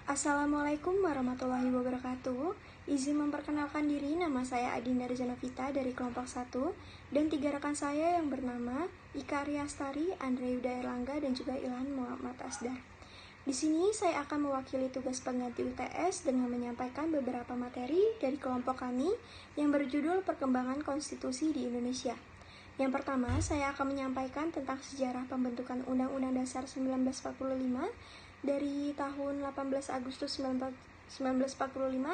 Assalamualaikum warahmatullahi wabarakatuh. Izin memperkenalkan diri, nama saya Adinda Rejanovita dari kelompok 1 dan 3 rekan saya yang bernama Ika Riastari, Andre Yuda Erlangga, dan juga Ilhan Muhammad Asdar. Di sini saya akan mewakili tugas pengganti UTS dengan menyampaikan beberapa materi dari kelompok kami yang berjudul Perkembangan Konstitusi di Indonesia. Yang pertama, saya akan menyampaikan tentang sejarah pembentukan Undang-Undang Dasar 1945 dari tahun 18 Agustus 1945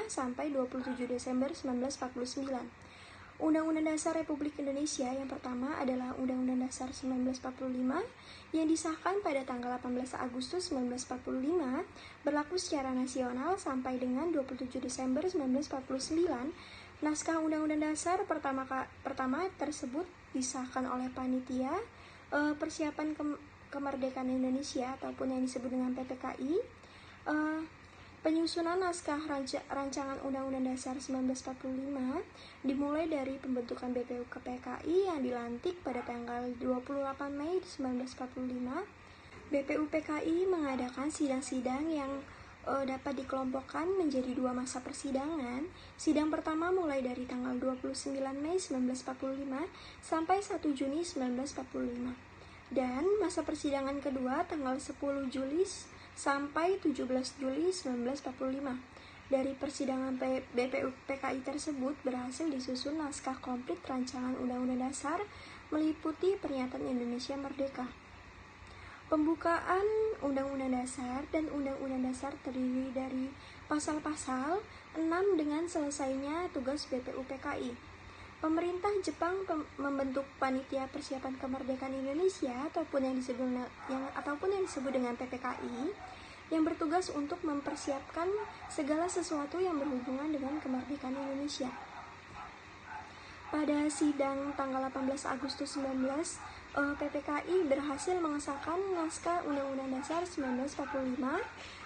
sampai 27 Desember 1949. Undang-Undang Dasar Republik Indonesia yang pertama adalah Undang-Undang Dasar 1945 yang disahkan pada tanggal 18 Agustus 1945, berlaku secara nasional sampai dengan 27 Desember 1949. Naskah Undang-Undang Dasar pertama tersebut disahkan oleh Panitia Persiapan Kemerdekaan Indonesia ataupun yang disebut dengan PPKI. Penyusunan naskah rancangan Undang-Undang Dasar 1945 dimulai dari pembentukan BPU PKI yang dilantik pada tanggal 28 Mei 1945. BPU PKI mengadakan sidang-sidang yang dapat dikelompokkan menjadi 2 masa persidangan. Sidang pertama mulai dari tanggal 29 Mei 1945 sampai 1 Juni 1945. Dan masa persidangan kedua tanggal 10 Juli sampai 17 Juli 1945. Dari persidangan BPU PKI tersebut berhasil disusun naskah komplit rancangan Undang-Undang Dasar meliputi pernyataan Indonesia Merdeka. Pembukaan Undang-Undang Dasar dan Undang-Undang Dasar terdiri dari pasal-pasal 6 dengan selesainya tugas BPU PKI. Pemerintah Jepang membentuk Panitia Persiapan Kemerdekaan Indonesia ataupun yang disebut dengan PPKI yang bertugas untuk mempersiapkan segala sesuatu yang berhubungan dengan kemerdekaan Indonesia. Pada sidang tanggal 18 Agustus 19, PPKI berhasil mengesahkan naskah Undang-Undang Dasar 1945.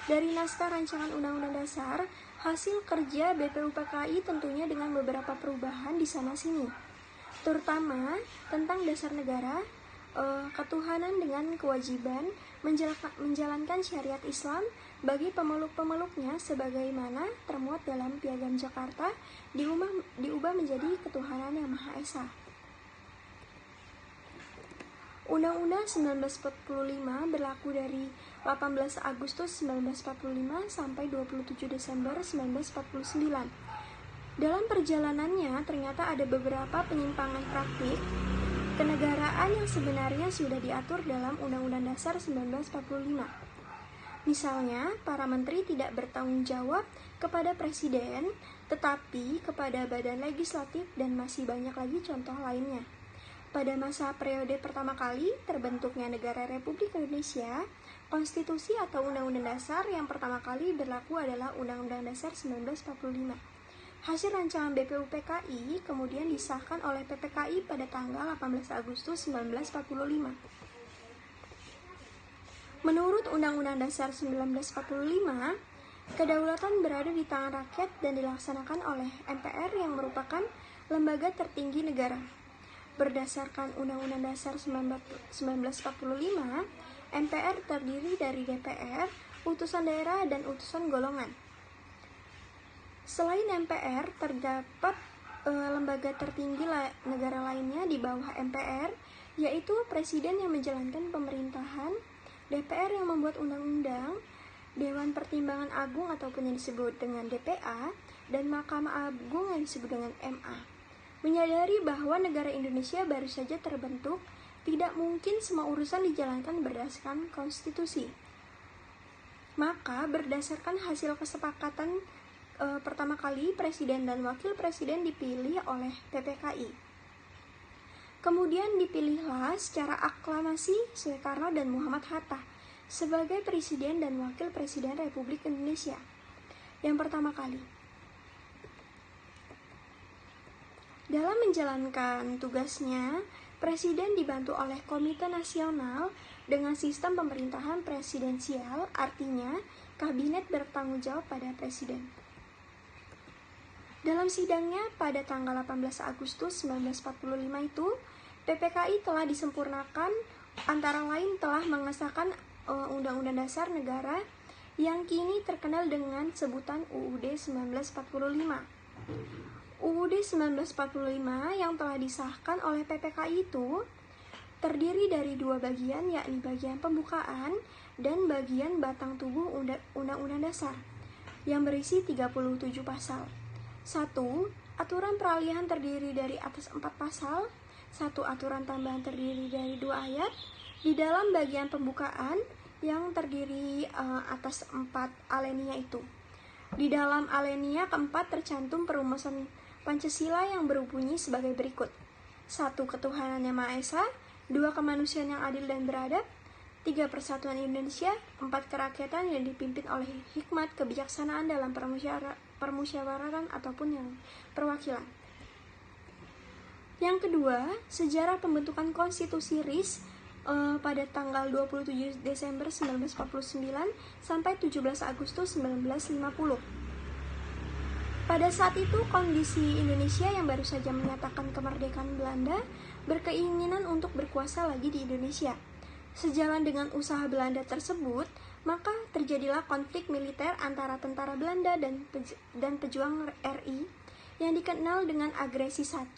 Dari naskah rancangan Undang-Undang Dasar, hasil kerja BPU PKI tentunya dengan beberapa perubahan di sana-sini, terutama tentang dasar negara, ketuhanan dengan kewajiban menjalankan syariat Islam bagi pemeluk-pemeluknya sebagaimana termuat dalam Piagam Jakarta diubah menjadi ketuhanan yang Maha Esa. Undang-Undang 1945 berlaku dari 18 Agustus 1945 sampai 27 Desember 1949. Dalam perjalanannya ternyata ada beberapa penyimpangan praktik kenegaraan yang sebenarnya sudah diatur dalam Undang-Undang Dasar 1945. Misalnya, para menteri tidak bertanggung jawab kepada presiden, tetapi kepada badan legislatif dan masih banyak lagi contoh lainnya. Pada masa periode pertama kali terbentuknya negara Republik Indonesia, konstitusi atau Undang-Undang Dasar yang pertama kali berlaku adalah Undang-Undang Dasar 1945. Hasil rancangan BPU PKI kemudian disahkan oleh PPKI pada tanggal 18 Agustus 1945. Menurut Undang-Undang Dasar 1945, kedaulatan berada di tangan rakyat dan dilaksanakan oleh MPR yang merupakan lembaga tertinggi negara. Berdasarkan Undang-Undang Dasar 1945, MPR terdiri dari DPR, utusan daerah, dan utusan golongan. Selain MPR, terdapat lembaga tertinggi negara lainnya di bawah MPR, yaitu Presiden yang menjalankan pemerintahan, DPR yang membuat undang-undang, Dewan Pertimbangan Agung ataupun yang disebut dengan DPA, dan Mahkamah Agung yang disebut dengan MA. Menyadari bahwa negara Indonesia baru saja terbentuk, tidak mungkin semua urusan dijalankan berdasarkan konstitusi. Maka berdasarkan hasil kesepakatan pertama kali, presiden dan wakil presiden dipilih oleh PPKI. Kemudian dipilihlah secara aklamasi Soekarno dan Muhammad Hatta sebagai presiden dan wakil presiden Republik Indonesia yang pertama kali. Dalam menjalankan tugasnya, Presiden dibantu oleh Komite Nasional dengan sistem pemerintahan presidensial, artinya kabinet bertanggung jawab pada Presiden. Dalam sidangnya pada tanggal 18 Agustus 1945 itu, PPKI telah disempurnakan, antara lain telah mengesahkan Undang-Undang Dasar Negara yang kini terkenal dengan sebutan UUD 1945. UUD 1945 yang telah disahkan oleh PPKI itu terdiri dari dua bagian, yakni bagian pembukaan dan bagian batang tubuh Undang-Undang Dasar yang berisi 37 pasal. 1. Aturan peralihan terdiri dari atas 4 pasal. 1. Aturan tambahan terdiri dari 2 ayat. Di dalam bagian pembukaan yang terdiri atas 4 alinea itu. Di dalam alinea keempat tercantum perumusan Pancasila yang berbunyi sebagai berikut. 1. Ketuhanan Yang Maha Esa. 2. Kemanusiaan yang adil dan beradab. 3. Persatuan Indonesia. 4. Kerakyatan yang dipimpin oleh hikmat kebijaksanaan dalam permusyawaratan ataupun yang perwakilan. Yang kedua, sejarah pembentukan konstitusi RIS pada tanggal 27 Desember 1949 sampai 17 Agustus 1950. Pada saat itu, kondisi Indonesia yang baru saja menyatakan kemerdekaan Belanda berkeinginan untuk berkuasa lagi di Indonesia. Sejalan dengan usaha Belanda tersebut, maka terjadilah konflik militer antara tentara Belanda dan pejuang RI yang dikenal dengan agresi 1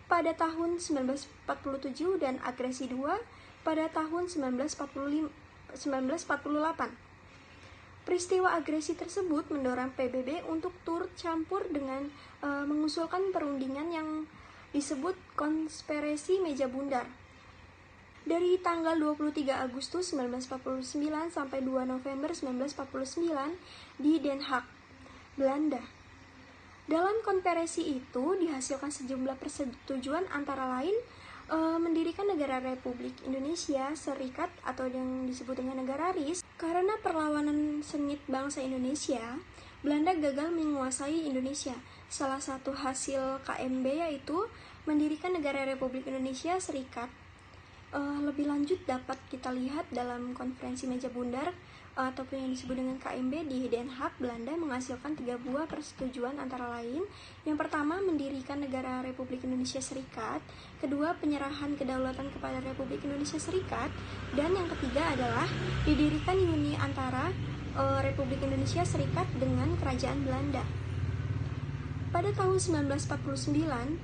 pada tahun 1947 dan agresi 2 pada tahun 1948. Peristiwa agresi tersebut mendorong PBB untuk turut campur dengan mengusulkan perundingan yang disebut konspirasi meja bundar. Dari tanggal 23 Agustus 1949 sampai 2 November 1949 di Den Haag, Belanda. Dalam konferensi itu dihasilkan sejumlah persetujuan antara lain mendirikan negara Republik Indonesia Serikat atau yang disebut dengan negara RIS. Karena perlawanan sengit bangsa Indonesia, Belanda gagal menguasai Indonesia. Salah satu hasil KMB yaitu mendirikan negara Republik Indonesia Serikat. Lebih lanjut dapat kita lihat dalam konferensi meja bundar ataupun yang disebut dengan KMB di Den Haag, Belanda menghasilkan 3 buah persetujuan antara lain. Yang pertama, mendirikan negara Republik Indonesia Serikat. Kedua, penyerahan kedaulatan kepada Republik Indonesia Serikat. Dan yang ketiga adalah didirikan uni antara Republik Indonesia Serikat dengan Kerajaan Belanda. Pada tahun 1949,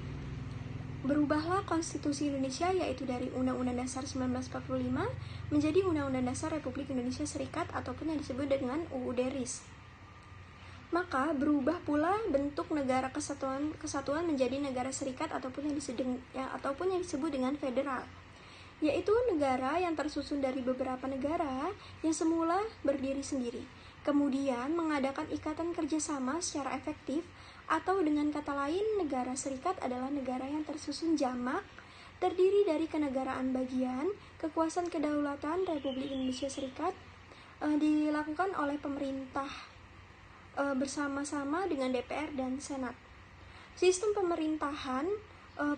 berubahlah konstitusi Indonesia, yaitu dari Undang-Undang Dasar 1945 menjadi Undang-Undang Dasar Republik Indonesia Serikat ataupun yang disebut dengan UUD RIS. Maka berubah pula bentuk negara kesatuan menjadi negara serikat ataupun yang disebut dengan federal, yaitu negara yang tersusun dari beberapa negara yang semula berdiri sendiri, kemudian mengadakan ikatan kerjasama secara efektif. Atau dengan kata lain, negara serikat adalah negara yang tersusun jamak, terdiri dari kenegaraan bagian. Kekuasaan kedaulatan Republik Indonesia Serikat dilakukan oleh pemerintah bersama-sama dengan DPR dan Senat. Sistem pemerintahan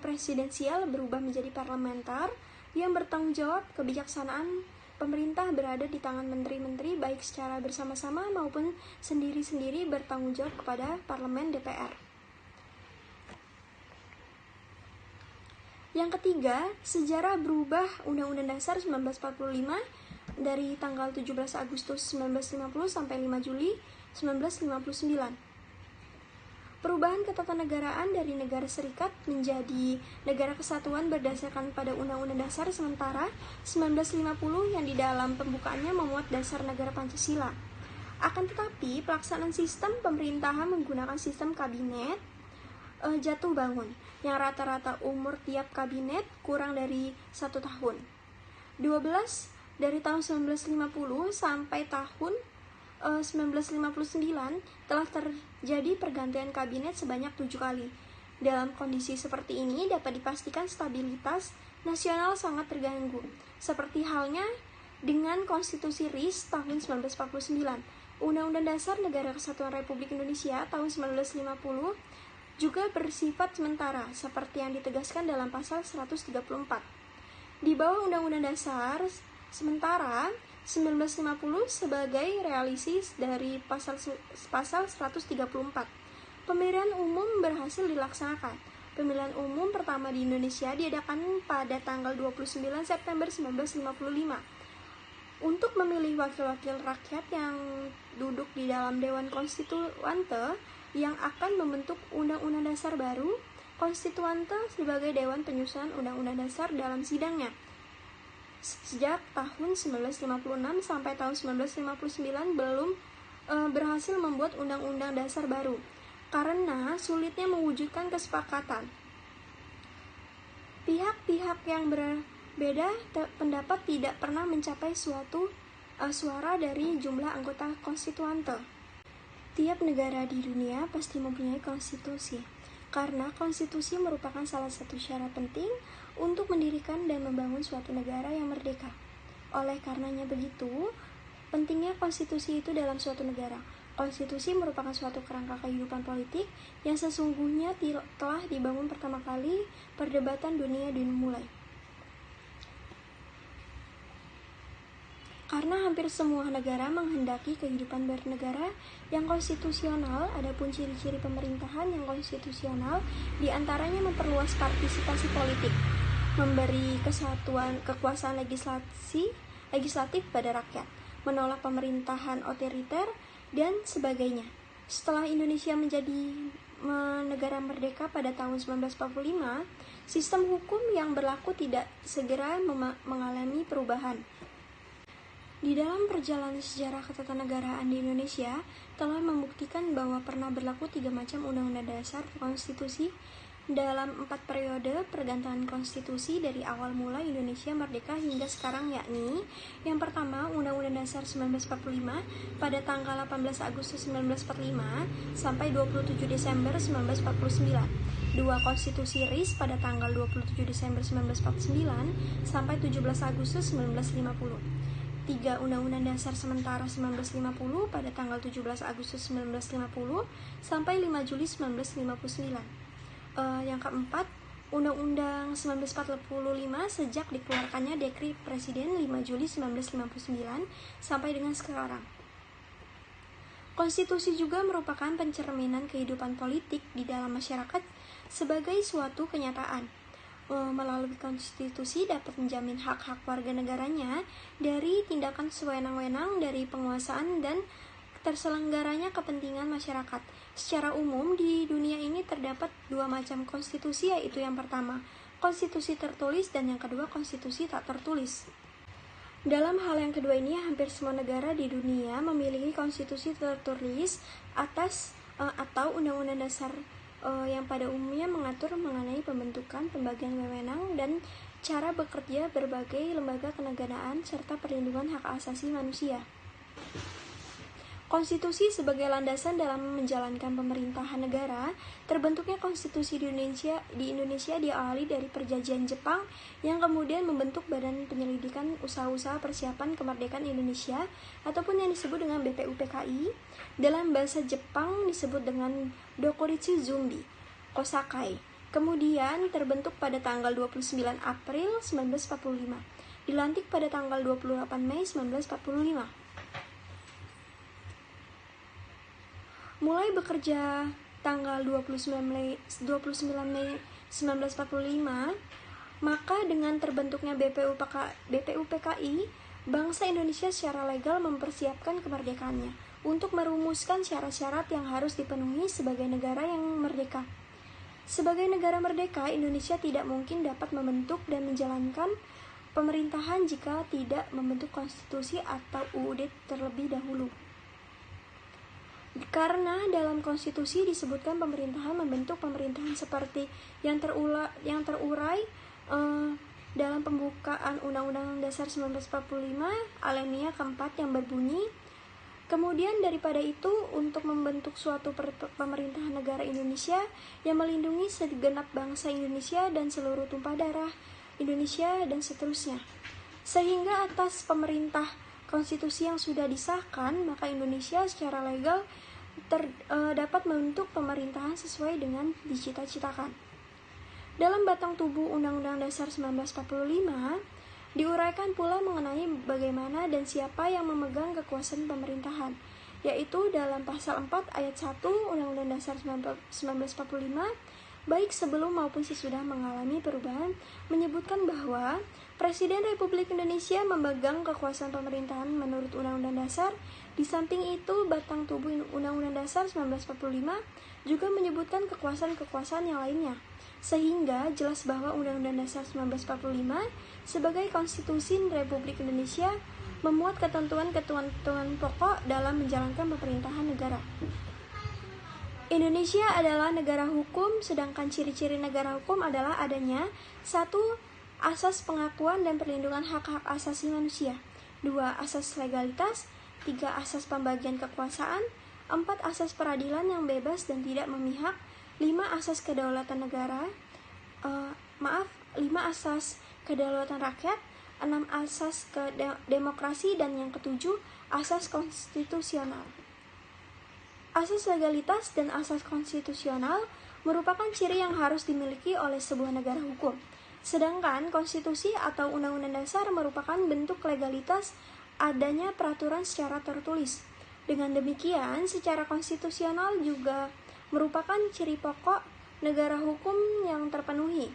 presidensial berubah menjadi parlementer yang bertanggung jawab. Kebijaksanaan pemerintah berada di tangan menteri-menteri baik secara bersama-sama maupun sendiri-sendiri bertanggung jawab kepada parlemen DPR. Yang ketiga, sejarah berubah Undang-Undang Dasar 1945 dari tanggal 17 Agustus 1950 sampai 5 Juli 1959. Perubahan ketatanegaraan dari negara serikat menjadi negara kesatuan berdasarkan pada Undang-Undang Dasar sementara 1950 yang di dalam pembukaannya memuat dasar negara Pancasila. Akan tetapi, pelaksanaan sistem pemerintahan menggunakan sistem kabinet jatuh bangun, yang rata-rata umur tiap kabinet kurang dari 1 tahun. 12 dari tahun 1950 sampai tahun 1959 telah terjadi pergantian kabinet sebanyak 7 kali. Dalam kondisi seperti ini dapat dipastikan stabilitas nasional sangat terganggu, seperti halnya dengan Konstitusi RIS tahun 1949, Undang-Undang Dasar Negara Kesatuan Republik Indonesia tahun 1950 juga bersifat sementara, seperti yang ditegaskan dalam pasal 134. Di bawah Undang-Undang Dasar sementara 1950 sebagai realisis dari pasal 134. Pemilihan umum berhasil dilaksanakan. Pemilihan umum pertama di Indonesia diadakan pada tanggal 29 September 1955. Untuk memilih wakil-wakil rakyat yang duduk di dalam Dewan Konstituante yang akan membentuk Undang-Undang Dasar baru, Konstituante sebagai Dewan Penyusunan Undang-Undang Dasar dalam sidangnya sejak tahun 1956 sampai tahun 1959 belum berhasil membuat Undang-Undang Dasar baru karena sulitnya mewujudkan kesepakatan. Pihak-pihak yang berbeda pendapat tidak pernah mencapai suatu suara dari jumlah anggota konstituante. Tiap negara di dunia pasti mempunyai konstitusi, karena konstitusi merupakan salah satu syarat penting untuk mendirikan dan membangun suatu negara yang merdeka. Oleh karenanya begitu, pentingnya konstitusi itu dalam suatu negara. Konstitusi merupakan suatu kerangka kehidupan politik yang sesungguhnya telah dibangun pertama kali perdebatan dunia dimulai. Karena hampir semua negara menghendaki kehidupan bernegara yang konstitusional, adapun ciri-ciri pemerintahan yang konstitusional diantaranya memperluas partisipasi politik, memberi kekuasaan legislatif pada rakyat, menolak pemerintahan otoriter, dan sebagainya. Setelah Indonesia menjadi negara merdeka pada tahun 1945, sistem hukum yang berlaku tidak segera mengalami perubahan. Di dalam perjalanan sejarah ketatanegaraan di Indonesia telah membuktikan bahwa pernah berlaku 3 macam undang-undang dasar konstitusi dalam 4 periode pergantian konstitusi dari awal mula Indonesia merdeka hingga sekarang, yakni yang pertama Undang-Undang Dasar 1945 pada tanggal 18 Agustus 1945 sampai 27 Desember 1949, 2 Konstitusi RIS pada tanggal 27 Desember 1949 sampai 17 Agustus 1950, 3 Undang-Undang Dasar Sementara 1950 pada tanggal 17 Agustus 1950 sampai 5 Juli 1959. Yang keempat, Undang-Undang 1945 sejak dikeluarkannya Dekret Presiden 5 Juli 1959 sampai dengan sekarang. Konstitusi juga merupakan pencerminan kehidupan politik di dalam masyarakat sebagai suatu kenyataan. Melalui konstitusi dapat menjamin hak-hak warga negaranya dari tindakan sewenang-wenang dari penguasaan dan terselenggaranya kepentingan masyarakat. Secara umum di dunia ini terdapat 2 macam konstitusi, yaitu yang pertama konstitusi tertulis dan yang kedua konstitusi tak tertulis. Dalam hal yang kedua ini hampir semua negara di dunia memiliki konstitusi tertulis atau undang-undang dasar yang pada umumnya mengatur mengenai pembentukan, pembagian wewenang dan cara bekerja berbagai lembaga kenegaraan serta perlindungan hak asasi manusia. Konstitusi sebagai landasan dalam menjalankan pemerintahan negara. Terbentuknya konstitusi di Indonesia diawali dari perjanjian Jepang yang kemudian membentuk Badan Penyelidikan Usaha-usaha Persiapan Kemerdekaan Indonesia ataupun yang disebut dengan BPUPKI. Dalam bahasa Jepang disebut dengan Dokuritsu Zumbi Kosakai. Kemudian terbentuk pada tanggal 29 April 1945. Dilantik pada tanggal 28 Mei 1945. Mulai bekerja tanggal 29 Mei 1945, maka dengan terbentuknya BPUPKI, bangsa Indonesia secara legal mempersiapkan kemerdekaannya untuk merumuskan syarat-syarat yang harus dipenuhi sebagai negara yang merdeka. Sebagai negara merdeka, Indonesia tidak mungkin dapat membentuk dan menjalankan pemerintahan jika tidak membentuk konstitusi atau UUD terlebih dahulu. Karena dalam konstitusi disebutkan pemerintahan membentuk pemerintahan seperti yang terurai dalam pembukaan Undang-Undang Dasar 1945 alinea keempat yang berbunyi, kemudian daripada itu untuk membentuk suatu pemerintahan negara Indonesia yang melindungi segenap bangsa Indonesia dan seluruh tumpah darah Indonesia dan seterusnya. Sehingga atas pemerintah konstitusi yang sudah disahkan, maka Indonesia secara legal dapat membentuk pemerintahan sesuai dengan dicita-citakan. Dalam batang tubuh Undang-Undang Dasar 1945 diuraikan pula mengenai bagaimana dan siapa yang memegang kekuasaan pemerintahan, yaitu dalam pasal 4 ayat 1 Undang-Undang Dasar 1945 baik sebelum maupun sesudah mengalami perubahan menyebutkan bahwa Presiden Republik Indonesia memegang kekuasaan pemerintahan menurut Undang-Undang Dasar. Di samping itu, batang tubuh Undang-Undang Dasar 1945 juga menyebutkan kekuasaan-kekuasaan yang lainnya. Sehingga jelas bahwa Undang-Undang Dasar 1945 sebagai konstitusi Republik Indonesia memuat ketentuan-ketentuan pokok dalam menjalankan pemerintahan negara. Indonesia adalah negara hukum, sedangkan ciri-ciri negara hukum adalah adanya 1. Asas pengakuan dan perlindungan hak-hak asasi manusia. 2. Asas legalitas. 3. Asas pembagian kekuasaan. 4. Asas peradilan yang bebas dan tidak memihak. 5. Asas kedaulatan negara. 5 asas kedaulatan rakyat. 6. Asas demokrasi. Dan yang ketujuh, asas konstitusional. Asas legalitas dan asas konstitusional merupakan ciri yang harus dimiliki oleh sebuah negara hukum. Sedangkan konstitusi atau undang-undang dasar merupakan bentuk legalitas adanya peraturan secara tertulis. Dengan demikian, secara konstitusional juga merupakan ciri pokok negara hukum yang terpenuhi.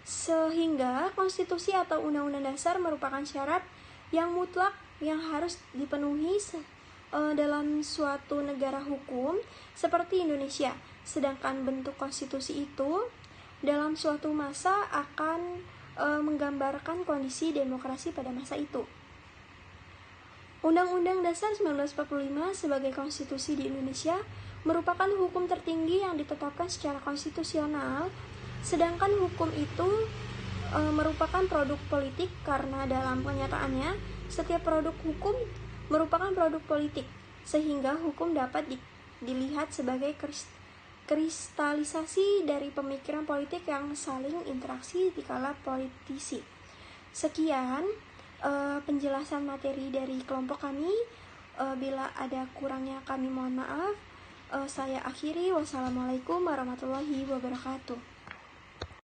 Sehingga konstitusi atau undang-undang dasar merupakan syarat yang mutlak yang harus dipenuhi dalam suatu negara hukum seperti Indonesia. Sedangkan bentuk konstitusi itu dalam suatu masa akan menggambarkan kondisi demokrasi pada masa itu. Undang-Undang Dasar 1945 sebagai konstitusi di Indonesia merupakan hukum tertinggi yang ditetapkan secara konstitusional, sedangkan hukum itu merupakan produk politik karena dalam kenyataannya setiap produk hukum merupakan produk politik, sehingga hukum dapat dilihat sebagai kristalisasi dari pemikiran politik yang saling interaksi di kala politisi. Sekian penjelasan materi dari kelompok kami. Bila ada kurangnya kami mohon maaf. Saya akhiri. Wassalamualaikum warahmatullahi wabarakatuh.